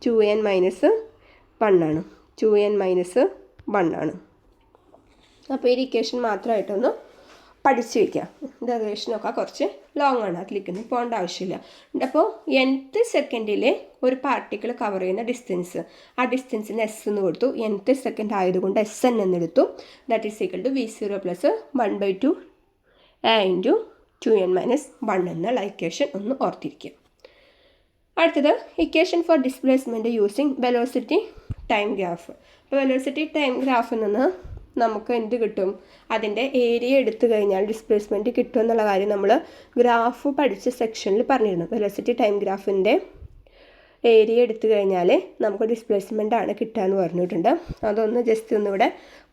2n minus 1 ആണ്. 2n മൈനസ് 1 ആണ്. അപ്പോൾ ഈ ഇക്വേഷൻ മാത്രമായിട്ടൊന്ന് പഠിച്ചു വയ്ക്കുക. ഡെറിവേഷനൊക്കെ കുറച്ച് ലോങ് ആണ്, അതിലേക്കൊന്നും പോകേണ്ട ആവശ്യമില്ല. അപ്പോൾ nth സെക്കൻഡിലെ ഒരു പാർട്ടിക്കിൾ കവർ ചെയ്യുന്ന ഡിസ്റ്റൻസ്, ആ ഡിസ്റ്റൻസിന് എസ് എന്ന് കൊടുത്തു. nth സെക്കൻഡ് ആയതുകൊണ്ട് എസ് എൻ എന്നെടുത്തു. That is equal to B0 plus 1/2 a into 2n minus 1 എന്നുള്ള ഇക്വേഷൻ ഒന്ന് ഓർത്തിരിക്കുക. അടുത്തത് equation for displacement using velocity time graph. അപ്പോൾ വെലോസിറ്റി ടൈം ഗ്രാഫിൽ നിന്ന് നമുക്ക് എന്ത് കിട്ടും? അതിൻ്റെ ഏരിയ എടുത്തു കഴിഞ്ഞാൽ ഡിസ്പ്ലേസ്മെൻറ്റ് കിട്ടും എന്നുള്ള കാര്യം നമ്മൾ ഗ്രാഫ് പഠിച്ച സെക്ഷനിൽ പറഞ്ഞിരുന്നു. വെലോസിറ്റി ടൈം ഗ്രാഫിൻ്റെ ഏരിയ എടുത്തു കഴിഞ്ഞാൽ നമുക്ക് ഡിസ്പ്ലേസ്മെൻ്റ് ആണ് കിട്ടുക എന്ന് പറഞ്ഞിട്ടുണ്ട്. അതൊന്ന് ജസ്റ്റ് ഒന്നിവിടെ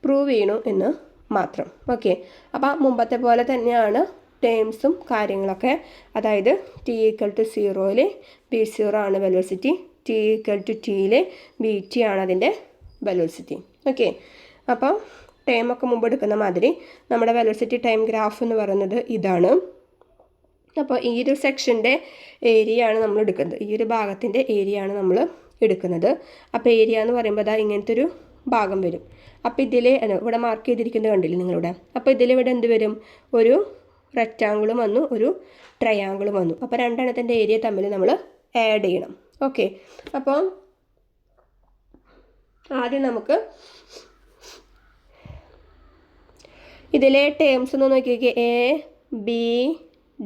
പ്രൂവ് ചെയ്യണു എന്ന് മാത്രം. ഓക്കെ, അപ്പോൾ മുമ്പത്തെ പോലെ തന്നെയാണ് ടേംസും കാര്യങ്ങളൊക്കെ. അതായത് t=0 B0 ആണ് വെലോസിറ്റി, t=t BT ആണ് അതിൻ്റെ വെലോസിറ്റി. ഓക്കെ, അപ്പോൾ ടൈമൊക്കെ മുമ്പ് എടുക്കുന്ന മാതിരി നമ്മുടെ വെലോസിറ്റി ടൈം ഗ്രാഫ് എന്ന് പറയുന്നത് ഇതാണ്. അപ്പോൾ ഈ ഒരു സെക്ഷൻ്റെ ഏരിയ ആണ് നമ്മൾ എടുക്കുന്നത്, ഈ ഒരു ഭാഗത്തിൻ്റെ ഏരിയ ആണ് നമ്മൾ എടുക്കുന്നത്. അപ്പോൾ ഏരിയ എന്ന് പറയുമ്പോൾ അതാ ഇങ്ങനത്തെ ഒരു ഭാഗം വരും. അപ്പോൾ ഇതിൽ ഇവിടെ മാർക്ക് ചെയ്തിരിക്കുന്നത് കണ്ടില്ലേ നിങ്ങളിവിടെ? അപ്പോൾ ഇതിലിവിടെ എന്ത് വരും? ഒരു റെക്റ്റാങ്കിളും വന്നു, ഒരു ട്രയാങ്കിളും വന്നു. അപ്പോൾ രണ്ടെണ്ണത്തിൻ്റെ ഏരിയ തമ്മിൽ നമ്മൾ ആഡ് ചെയ്യണം. ഓക്കെ, അപ്പോൾ ആദ്യം നമുക്ക് ഇതിലെ ടേംസ് ഒന്ന് നോക്കി നോക്കിയാൽ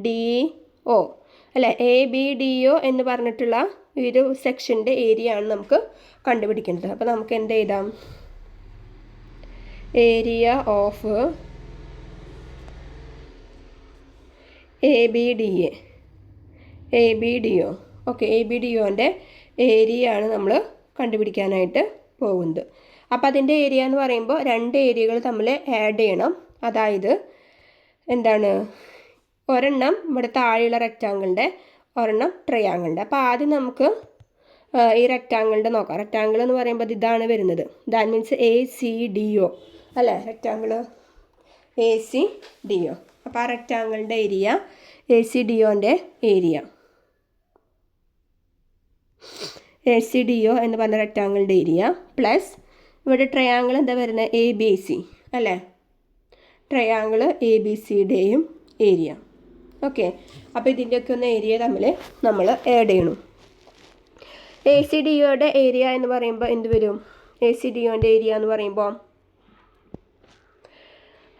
ABDO അല്ലേ? ABDO എന്ന് പറഞ്ഞിട്ടുള്ള ഈ ഒരു സെക്ഷൻ്റെ ഏരിയ ആണ് നമുക്ക് കണ്ടുപിടിക്കേണ്ടത്. അപ്പോൾ നമുക്ക് എന്ത് എഴുതാം? Area of ABDO. ഓക്കെ, ABDOൻ്റെ ഏരിയ ആണ് നമ്മൾ കണ്ടുപിടിക്കാനായിട്ട് പോകുന്നത്. അപ്പോൾ അതിൻ്റെ ഏരിയ എന്ന് പറയുമ്പോൾ രണ്ട് ഏരിയകൾ തമ്മിൽ ആഡ് ചെയ്യണം. അതായത് എന്താണ്? ഒരെണ്ണം ഇവിടെ താഴെയുള്ള റെക്റ്റാങ്കിളിൻ്റെ, ഒരെണ്ണം ട്രയാങ്കിളിൻ്റെ. അപ്പോൾ ആദ്യം നമുക്ക് ഈ റെക്റ്റാങ്കിളിൻ്റെ നോക്കാം. റെക്റ്റാങ്കിൾ എന്ന് പറയുമ്പോൾ ഇതാണ് വരുന്നത്. ദാറ്റ് മീൻസ് ACDO അല്ലേ? Rectangle ACDO. അപ്പോൾ ആ റെക്റ്റാങ്കിളിൻ്റെ ഏരിയ, ACDOൻ്റെ ഏരിയ, ACDO എന്ന് പറഞ്ഞ റെക്റ്റാങ്കിളിൻ്റെ ഏരിയ പ്ലസ് ഇവിടെ ട്രയാങ്കിൾ എന്താ വരുന്നത്? ABC അല്ലേ? Triangle ABCയുടെയും area. ഓക്കെ, അപ്പോൾ ഇതിൻ്റെയൊക്കെ ഒന്ന് ഏരിയ തമ്മിൽ നമ്മൾ ആഡ് ചെയ്യണം. ACDOയുടെ ഏരിയ എന്ന് പറയുമ്പോൾ എന്ത് വരും? ACDOൻ്റെ ഏരിയ എന്ന് പറയുമ്പോൾ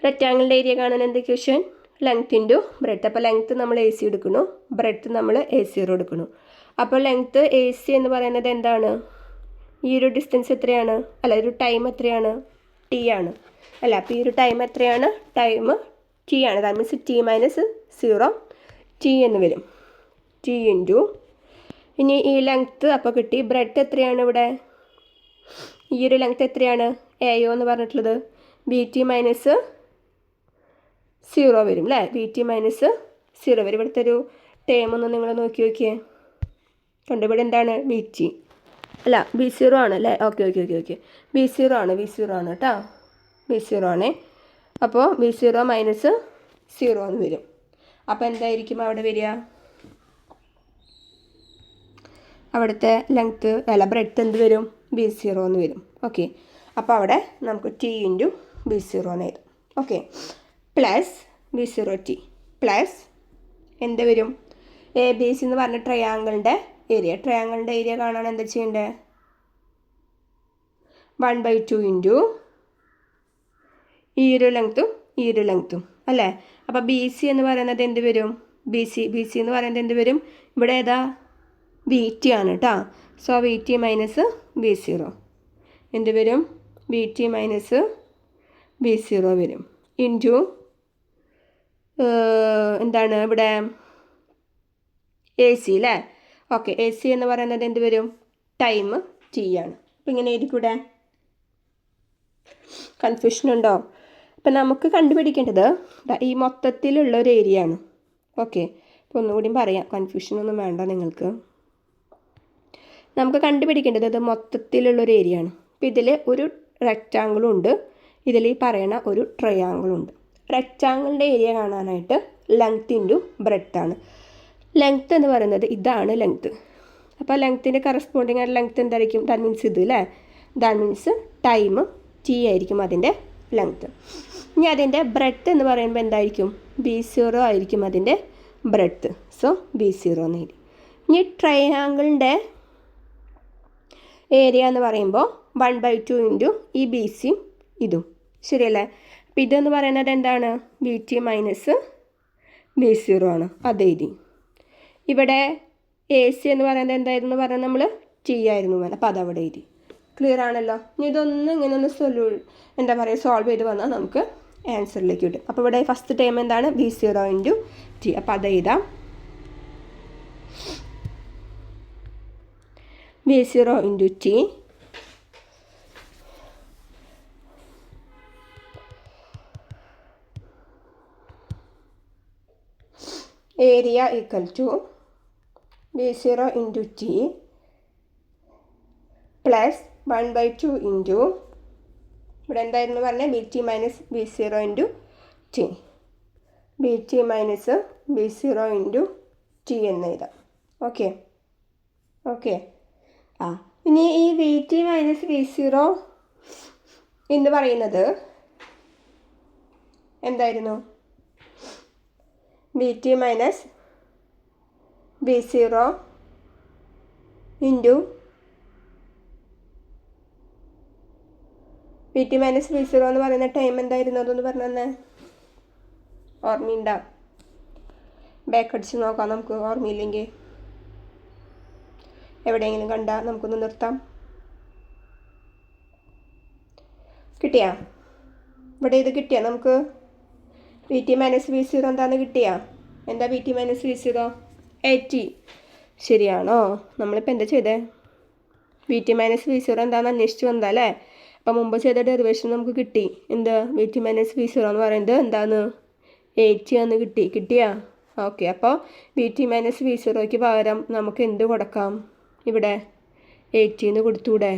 റെക്റ്റാങ്കിളിൻ്റെ ഏരിയ കാണാൻ എന്ത് ഇക്വേഷൻ? Length into breadth. അപ്പോൾ ലെങ്ത്ത് നമ്മൾ AC എടുക്കുന്നു, ബ്രെഡ്ത്ത് നമ്മൾ A0 എടുക്കുന്നു. അപ്പോൾ ലെങ്ത്ത് AC എന്ന് പറയുന്നത് എന്താണ്? ഈ ഒരു ഡിസ്റ്റൻസ് എത്രയാണ്? അല്ല, ഒരു ടൈം എത്രയാണ്? T ആണ് അല്ല? അപ്പോൾ ഈ ഒരു ടൈം എത്രയാണ്? ടൈം T ആണ്. ദാറ്റ് മീൻസ് T - 0 T എന്ന് വരും. T ഇൻറ്റു ഇനി ഈ ലെങ്ത്ത് അപ്പോൾ കിട്ടി. ബ്രെഡ്ത്ത് എത്രയാണ് ഇവിടെ? ഈ ഒരു ലെങ്ത്ത് എത്രയാണ്? AO എന്ന് പറഞ്ഞിട്ടുള്ളത് BT - 0 വരും അല്ലേ? BT - 0 വരും. ഇവിടുത്തെ ഒരു ടേം ഒന്ന് നിങ്ങൾ നോക്കി നോക്കിയേ. കണ്ടു, ഇവിടെ എന്താണ്? BT അല്ല, B0 ആണ് അല്ലേ? ഓക്കെ B0 ആണ് കേട്ടോ. B0 ആണ്. അപ്പോൾ B0 - 0 എന്ന് വരും. അപ്പോൾ എന്തായിരിക്കും അവിടെ വരിക? അവിടുത്തെ ലെങ്ത്ത് അല്ല ബ്രെഡ്ത്ത് എന്ത് വരും? B0 എന്ന് വരും. ഓക്കെ, അപ്പോൾ അവിടെ നമുക്ക് T ഇൻറ്റു B0 എന്ന് എഴുതും. ഓക്കെ, പ്ലസ് B0T പ്ലസ് എന്ത് വരും? ABC എന്ന് പറഞ്ഞ ട്രയാങ്കിളിൻ്റെ ഏരിയ. ട്രയാങ്കിളിൻ്റെ ഏരിയ കാണാൻ എന്താ ചെയ്യേണ്ടത്? 1/2 ഇൻറ്റു ഈ ഒരു ലെങ്ത്തും ഈ ഒരു ലെങ്ത്തും അല്ലേ? അപ്പോൾ ബി സി എന്ന് പറയുന്നത് എന്ത് വരും? ബി സി എന്ന് പറയുന്നത് എന്ത് വരും? ഇവിടെ ഏതാ? വി ടി ആണ് കേട്ടോ. So V T minus B zero എന്ത് വരും? V T minus B zero വരും ഇൻറ്റു എന്താണ് ഇവിടെ? എ സി അല്ലേ? ഓക്കെ, എ സി എന്ന് പറയുന്നത് എന്ത് വരും? ടൈം ടി ആണ്. അപ്പം ഇങ്ങനെ എഴുതിക്കൂടെ? കൺഫ്യൂഷൻ ഉണ്ടോ? അപ്പം നമുക്ക് കണ്ടുപിടിക്കേണ്ടത് ഈ മൊത്തത്തിലുള്ള ഒരു ഏരിയ ആണ്. ഓക്കെ, അപ്പോൾ ഒന്നുകൂടി പറയാം, കൺഫ്യൂഷനൊന്നും വേണ്ട നിങ്ങൾക്ക്. നമുക്ക് കണ്ടുപിടിക്കേണ്ടത് ഇത് മൊത്തത്തിലുള്ളൊരു ഏരിയ ആണ്. അപ്പോൾ ഇതിൽ ഒരു റെക്റ്റാങ്കിളും ഉണ്ട്, ഇതിൽ ഈ പറയണ ഒരു ട്രയാങ്കിളും ഉണ്ട്. റെക്റ്റാങ്കിളിൻ്റെ ഏരിയ കാണാനായിട്ട് ലെങ്ത് ഇൻറ്റു ബ്രെഡ്ത്ത് ആണ്. ലെങ്ത്ത് എന്ന് പറയുന്നത് ഇതാണ് ലെങ്ത്ത്. അപ്പോൾ ലെങ്ത്തിൻ്റെ കറസ്പോണ്ടിങ് ആയിട്ട് ലെങ്ത്ത് എന്തായിരിക്കും? ദാറ്റ് മീൻസ് ഇത് അല്ലേ? ദാറ്റ് മീൻസ് ടൈം ടി ആയിരിക്കും അതിൻ്റെ ലെങ്ത്ത്. ഇനി അതിൻ്റെ ബ്രെഡ്ത്ത് എന്ന് പറയുമ്പോൾ എന്തായിരിക്കും? ബി സീറോ ആയിരിക്കും അതിൻ്റെ ബ്രെഡ്ത്ത്. സോ ബി സീറോ എന്ന് എഴുതി. ഇനി ട്രയാങ്കിളിൻ്റെ ഏരിയ എന്ന് പറയുമ്പോൾ 1/2 ഇൻറ്റു ഈ ബി സിയും ഇതും, ശരിയല്ലേ? അപ്പം ഇതെന്ന് പറയുന്നത് എന്താണ്? B T minus B zero ആണ്, അത് എഴുതി. ഇവിടെ എ സി എന്ന് പറയുന്നത് എന്തായിരുന്നു പറഞ്ഞാൽ നമ്മൾ ടി ആയിരുന്നു വേണം, അപ്പോൾ അതവിടെ എഴുതി. ക്ലിയർ ആണല്ലോ? ഇനി ഇതൊന്നും ഇങ്ങനെ ഒന്ന് എന്താ പറയുക സോൾവ് ചെയ്ത് വന്നാൽ നമുക്ക് ആൻസറിലേക്ക് കിട്ടും. അപ്പോൾ ഇവിടെ ഫസ്റ്റ് ടൈം എന്താണ്? B zero into T. അപ്പോൾ അത് എഴുതാം. B zero into T area equal to B zero into T plus 1/2 into ഇവിടെ എന്തായിരുന്നു പറഞ്ഞാൽ? B T minus B zero into T. B T minus B zero into T എന്ന് എഴുതാം. Okay okay. ഇനി ഈ V T minus B zero എന്ന് പറയുന്നത് എന്തായിരുന്നു? B T minus B zero into B T minus B zero എന്ന് പറയുന്ന ടൈം എന്തായിരുന്നു? അതൊന്ന് പറഞ്ഞു തന്നെ. ഓർമ്മയുണ്ടോ? ബാക്ക് അടിച്ച് നോക്കാം നമുക്ക്, ഓർമ്മയില്ലെങ്കിൽ. എവിടെയെങ്കിലും കണ്ടാൽ നമുക്കൊന്ന് നിർത്താം. കിട്ടിയാ? ഇവിടെ ഇത് കിട്ടിയാ നമുക്ക്? B T minus B zero എന്താണെന്ന് കിട്ടിയാ? എന്താ B T minus B zero? 80. ശരിയാണോ? നമ്മളിപ്പോൾ എന്താ ചെയ്തേ? B T minus B zero എന്താണെന്ന് അന്വേഷിച്ച് വന്നതാ അല്ലേ? അപ്പം മുമ്പ് ചെയ്ത ഡെറിവേഷൻ നമുക്ക് കിട്ടി. എന്താ? B T minus B zero എന്ന് പറയുന്നത് എന്താണ്? 80 ആണെന്ന് കിട്ടി. കിട്ടിയാ? ഓക്കെ. അപ്പോൾ ബി ടി മൈനസ് ബി സീറോയ്ക്ക് പകരം നമുക്ക് എന്ത് കൊടുക്കാം? ഇവിടെ 80 കൊടുത്തൂടെ?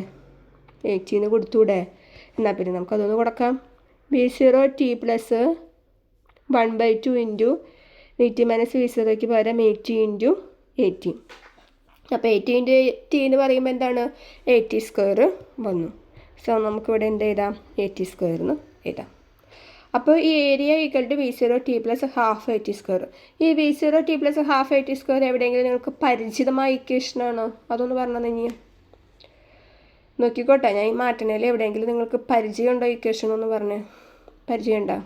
80 കൊടുത്തൂടെ? എന്നാൽ പിന്നെ നമുക്കതൊന്ന് കൊടുക്കാം. B zero t plus 1/2 into B T minus B സീറോയ്ക്ക് പകരം 80 ഇൻറ്റു 80. അപ്പോൾ 80 ഇൻറ്റു ടി എന്ന് പറയുമ്പോൾ എന്താണ്? 80 സ്ക്വയർ വന്നു. സോ നമുക്കിവിടെ എന്ത് എഴുതാം? 80 സ്ക്വയർ എന്ന് എഴുതാം. അപ്പോൾ ഈ area equal to B zero t plus half 80 square. ഈ B zero t plus half 80 square എവിടെയെങ്കിലും നിങ്ങൾക്ക് പരിചിതമായ ഇക്വേഷനാണോ? അതൊന്ന് പറഞ്ഞാൽ ഇനി നോക്കിക്കോട്ടെ. ഞാൻ ഈ മാറ്റണേൽ എവിടെയെങ്കിലും നിങ്ങൾക്ക് പരിചയമുണ്ടോ ഇക്വേഷൻ ഒന്ന് പറഞ്ഞ്? പരിചയമുണ്ടോ?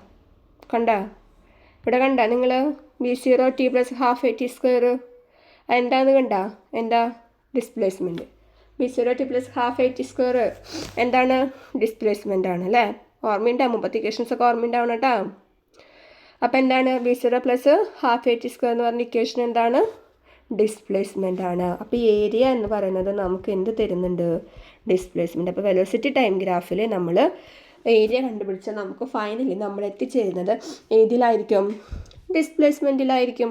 കണ്ടാ? ഇവിടെ കണ്ടാ നിങ്ങൾ? B zero t plus half 80 square എന്താന്ന് കണ്ടാ? എന്താ? Displacement. B zero t plus half 80 square എന്താണ്? ഡിസ്പ്ലേസ്മെൻ്റ് ആണ് അല്ലേ? ഓർമ്മയുണ്ടാവും, മുമ്പത്തെ ഇക്വേഷൻസൊക്കെ ഓർമ്മയുണ്ടാവണം കേട്ടോ. അപ്പോൾ എന്താണ്? B zero plus half 80 square എന്ന് പറഞ്ഞ ഇക്വേഷൻ എന്താണ്? ഡിസ്പ്ലേസ്മെൻ്റ് ആണ്. അപ്പോൾ ഈ ഏരിയ എന്ന് പറയുന്നത് നമുക്ക് എന്ത് തരുന്നുണ്ട്? ഡിസ്പ്ലേസ്മെൻറ്റ്. അപ്പോൾ വെലോസിറ്റി ടൈം ഗ്രാഫിൽ നമ്മൾ ഏരിയ കണ്ടുപിടിച്ചാൽ നമുക്ക് ഫൈനലി നമ്മൾ എത്തിച്ചേരുന്നത് ഏതിലായിരിക്കും? ഡിസ്പ്ലേസ്മെൻറ്റിലായിരിക്കും.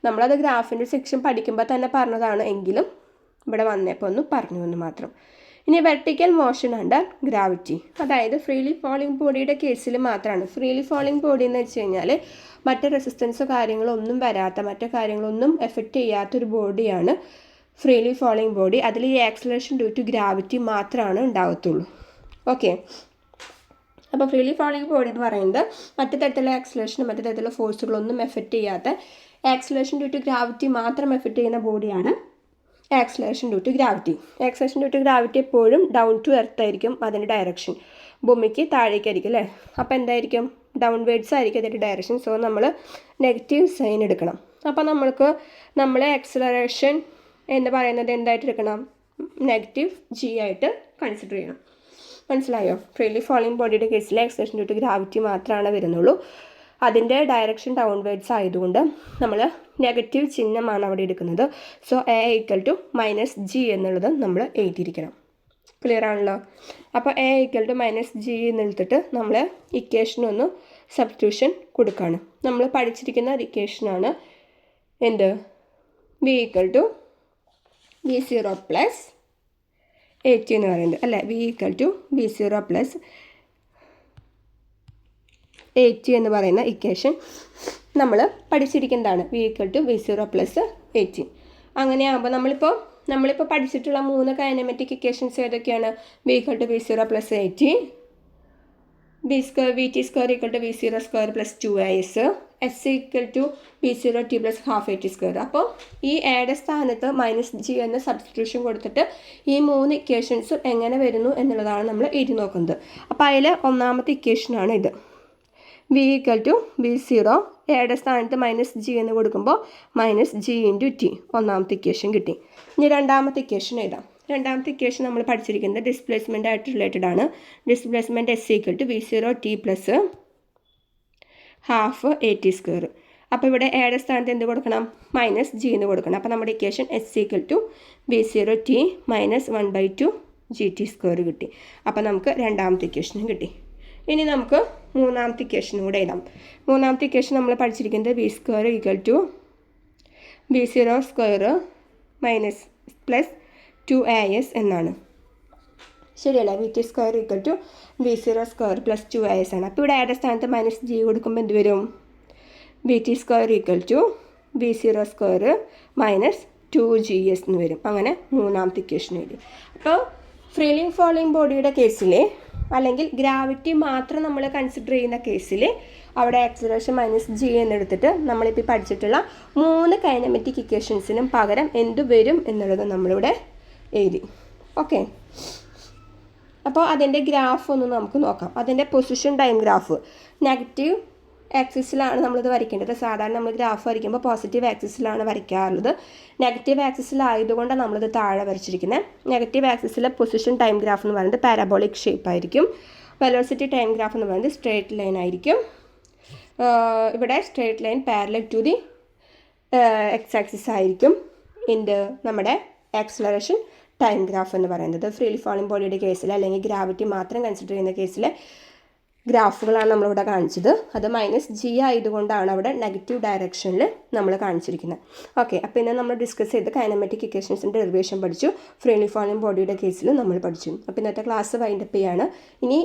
നമ്മളത് ഗ്രാഫിൻ്റെ സെക്ഷൻ പഠിക്കുമ്പോൾ തന്നെ പറഞ്ഞതാണ്, എങ്കിലും ഇവിടെ വന്നപ്പോൾ ഒന്ന് പറഞ്ഞു എന്ന് മാത്രം. ഇനി വെർട്ടിക്കൽ മോഷൻ അണ്ടർ ഗ്രാവിറ്റി, അതായത് ഫ്രീലി ഫോളിംഗ് ബോഡിയുടെ കേസിൽ മാത്രമാണ്. ഫ്രീലി ഫോളിംഗ് ബോഡി എന്ന് വെച്ച് കഴിഞ്ഞാൽ മറ്റ് റെസിസ്റ്റൻസോ കാര്യങ്ങളോ ഒന്നും വരാത്ത, മറ്റു കാര്യങ്ങളൊന്നും എഫക്റ്റ് ചെയ്യാത്തൊരു ബോഡിയാണ് ഫ്രീലി ഫോളിംഗ് ബോഡി. അതിൽ ഈ ആക്സലറേഷൻ ഡ്യൂ ടു ഗ്രാവിറ്റി മാത്രമാണ് ഉണ്ടാകത്തുള്ളൂ. ഓക്കെ. അപ്പോൾ ഫ്രീലി ഫോളിംഗ് ബോഡി എന്ന് പറയുന്നത് മറ്റു തരത്തിലുള്ള ആക്സലറേഷനും മറ്റു തരത്തിലുള്ള ഫോഴ്സുകളൊന്നും എഫക്റ്റ് ചെയ്യാത്ത, ആക്സലറേഷൻ ഡ്യൂ ടു ഗ്രാവിറ്റി മാത്രം എഫക്റ്റ് ചെയ്യുന്ന ബോഡിയാണ് acceleration due to gravity. Acceleration due to gravity എപ്പോഴും ഡൗൺ ടു എർത്ത് ആയിരിക്കും അതിൻ്റെ ഡയറക്ഷൻ, ഭൂമിക്ക് താഴേക്കായിരിക്കും അല്ലേ? അപ്പോൾ എന്തായിരിക്കും? ഡൗൺവേർഡ്സ് ആയിരിക്കും അതിൻ്റെ ഡയറക്ഷൻ. സോ നമ്മൾ നെഗറ്റീവ് സൈൻ എടുക്കണം. അപ്പോൾ നമ്മൾ ആക്സിലറേഷൻ എന്ന് പറയുന്നത് എന്തായിട്ട് എടുക്കണം? നെഗറ്റീവ് ജി ആയിട്ട് കൺസിഡർ ചെയ്യണം. മനസ്സിലായോ? ഫ്രീലി ഫോളിങ് ബോഡിയുടെ കേസിൽ ആക്സിലറേഷൻ ഡ്യൂ ടു ഗ്രാവിറ്റി മാത്രമാണ് വരുന്നുള്ളൂ. അതിൻ്റെ ഡയറക്ഷൻ ഡൗൺവേർഡ്സ് ആയതുകൊണ്ട് നമ്മൾ നെഗറ്റീവ് ചിഹ്നമാണ് അവിടെ എടുക്കുന്നത്. So A equal to -g എന്നുള്ളത് നമ്മൾ എഴുതിയിരിക്കണം. ക്ലിയർ ആണല്ലോ? അപ്പോൾ എ ഈക്വൽ ടു -g എന്നെടുത്തിട്ട് നമ്മൾ ഇക്വേഷനൊന്ന് സബ്സ്റ്റിറ്റ്യൂഷൻ കൊടുക്കുകയാണ്. നമ്മൾ പഠിച്ചിരിക്കുന്ന ഒരു ഇക്വേഷനാണ് എന്ത്? v equal to v0 plus 80 എന്ന് പറയുന്നത് അല്ലേ? v equal to v0 plus 80 എന്ന് പറയുന്ന ഇക്വേഷൻ നമ്മൾ പഠിച്ചിരിക്കുന്നതാണ്. v equal to v0 plus 80. അങ്ങനെയാകുമ്പോൾ നമ്മളിപ്പോൾ പഠിച്ചിട്ടുള്ള 3 കൈനമാറ്റിക് ഇക്വേഷൻസ് ഏതൊക്കെയാണ്? v equal to v0 plus 80, vt square equal to v0 square plus 2as, s equal to v0t plus half at square. അപ്പോൾ ഈ എയുടെ സ്ഥാനത്ത് -g എന്ന സബ്സ്റ്റിറ്റ്യൂഷൻ കൊടുത്തിട്ട് ഈ 3 ഇക്വേഷൻസും എങ്ങനെ വരുന്നു എന്നുള്ളതാണ് നമ്മൾ എഴുതി നോക്കുന്നത്. അപ്പോൾ അതിൽ ഒന്നാമത്തെ ഇക്വേഷനാണ് ഇത്. v ഈക്വൽ ടു v0, എയുടെ സ്ഥാനത്ത് -g എന്ന് കൊടുക്കുമ്പോൾ -g × t, ഒന്നാമത്തെ ഇക്വേഷൻ കിട്ടി. ഇനി രണ്ടാമത്തെ ഇക്വേഷൻ എഴുതാം. രണ്ടാമത്തെ ഇക്വേഷൻ നമ്മൾ പഠിച്ചിരിക്കുന്നത് ഡിസ്പ്ലേസ്മെൻ്റ് ആയിട്ട് റിലേറ്റഡ് ആണ്. Displacement s equal to v0t plus half at square. അപ്പോൾ ഇവിടെ എയുടെ സ്ഥാനത്ത് എന്ത് കൊടുക്കണം? -g എന്ന് കൊടുക്കണം. അപ്പോൾ നമ്മുടെ equation s equal to v0t minus 1/2 gt square കിട്ടി. അപ്പോൾ നമുക്ക് രണ്ടാമത്തെ ഇക്വേഷനും കിട്ടി. ഇനി നമുക്ക് മൂന്നാമത്തെ ഇക്വേഷനും കൂടെ എഴുതാം. മൂന്നാമത്തെ ഇക്വേഷൻ നമ്മൾ പഠിച്ചിരിക്കുന്നത് v square equal to v0 square minus plus 2as എന്നാണ്. ശരിയല്ല? vt square equal to v0 square plus 2as ആണ്. അപ്പോൾ ഇവിടെ ആയുടെ സ്ഥാനത്ത് -g കൊടുക്കുമ്പോൾ എന്ത് വരും? vt square equal to v0 square minus 2gs എന്ന് വരും. അങ്ങനെ മൂന്നാമത്തെ ഇക്വേഷൻ എഴുതി. അപ്പോൾ ഫ്രീലി ഫോളിങ് ബോഡിയുടെ കേസിൽ അല്ലെങ്കിൽ ഗ്രാവിറ്റി മാത്രം നമ്മൾ കൺസിഡർ ചെയ്യുന്ന കേസിൽ അവിടെ ആക്സിലറേഷൻ -g എന്നെടുത്തിട്ട് നമ്മളിപ്പോൾ പഠിച്ചിട്ടുള്ള 3 കൈനമാറ്റിക് ഇക്വേഷൻസിനും പകരം എന്ത് വരും എന്നുള്ളത് നമ്മളിവിടെ എഴുതി. ഓക്കെ. അപ്പോൾ അതിൻ്റെ ഗ്രാഫ് ഒന്ന് നമുക്ക് നോക്കാം. അതിൻ്റെ പൊസിഷൻ ടൈം ഗ്രാഫ് നെഗറ്റീവ് ആക്സിസിലാണ് നമ്മളിത് വരയ്ക്കേണ്ടത്. സാധാരണ നമ്മൾ ഗ്രാഫ് വരയ്ക്കുമ്പോൾ പോസിറ്റീവ് ആക്സിസിലാണ് വരയ്ക്കാറുള്ളത്. നെഗറ്റീവ് ആക്സിസിലായതുകൊണ്ടാണ് നമ്മളിത് താഴെ വരച്ചിരിക്കുന്നത്. നെഗറ്റീവ് ആക്സിസിലെ പൊസിഷൻ ടൈം ഗ്രാഫ് എന്ന് പറയുന്നത് പാരാബോളിക് ഷേപ്പ് ആയിരിക്കും. വെലോസിറ്റി ടൈം ഗ്രാഫ് എന്ന് പറയുന്നത് സ്ട്രേറ്റ് ലൈൻ ആയിരിക്കും. ഇവിടെ straight line parallel to the X axis ആയിരിക്കും. നമ്മുടെ ആക്സിലറേഷൻ ടൈം ഗ്രാഫ് എന്ന് പറയുന്നത് ഫ്രീലി ഫോളിങ് ബോഡിയുടെ കേസിൽ അല്ലെങ്കിൽ ഗ്രാവിറ്റി മാത്രം കൺസിഡർ ചെയ്യുന്ന കേസിൽ ഗ്രാഫുകളാണ് നമ്മളിവിടെ കാണിച്ചത്. അത് -g ആയതുകൊണ്ടാണ് അവിടെ നെഗറ്റീവ് ഡയറക്ഷനിൽ നമ്മൾ കാണിച്ചിരിക്കുന്നത്. ഓക്കെ. അപ്പോൾ ഇന്ന് നമ്മൾ ഡിസ്കസ് ചെയ്ത് കൈനമാറ്റിക് ഇക്വേഷൻസിൻ്റെ ഡെറിവേഷൻ പഠിച്ചു. ഫ്രീലി ഫോളിങ് ബോഡിയുടെ കേസിൽ നമ്മൾ പഠിച്ചു. അപ്പോൾ ഇന്നത്തെ ക്ലാസ് വൈൻഡപ്പ് ചെയ്യാണ്. ഇനി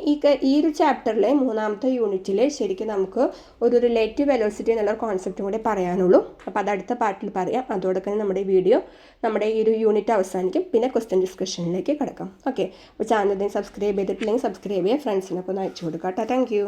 ഈ ഒരു ചാപ്റ്ററിലെ 3ാമത്തെ യൂണിറ്റിൽ ശരിക്കും നമുക്ക് ഒരു റിലേറ്റീവ് വെലോസിറ്റി എന്നുള്ള കോൺസെപ്റ്റും കൂടെ പറയാനുള്ളൂ. അപ്പോൾ അത് അടുത്ത പാർട്ടിൽ പറയാം. അതോടൊപ്പം നമ്മുടെ ഈ ഒരു യൂണിറ്റ് അവസാനിക്കും. പിന്നെ ക്വസ്റ്റ്യൻ ഡിസ്കഷനിലേക്ക് കിടക്കാം. ഓക്കെ. അപ്പോൾ ചാനൽ സബ്സ്ക്രൈബ് ചെയ്തിട്ടില്ലെങ്കിൽ സബ്സ്ക്രൈബ് ചെയ്യുക. ഫ്രണ്ട്സിനൊക്കെ ഒന്ന് അയച്ചു കൊടുക്കാം. Thank you.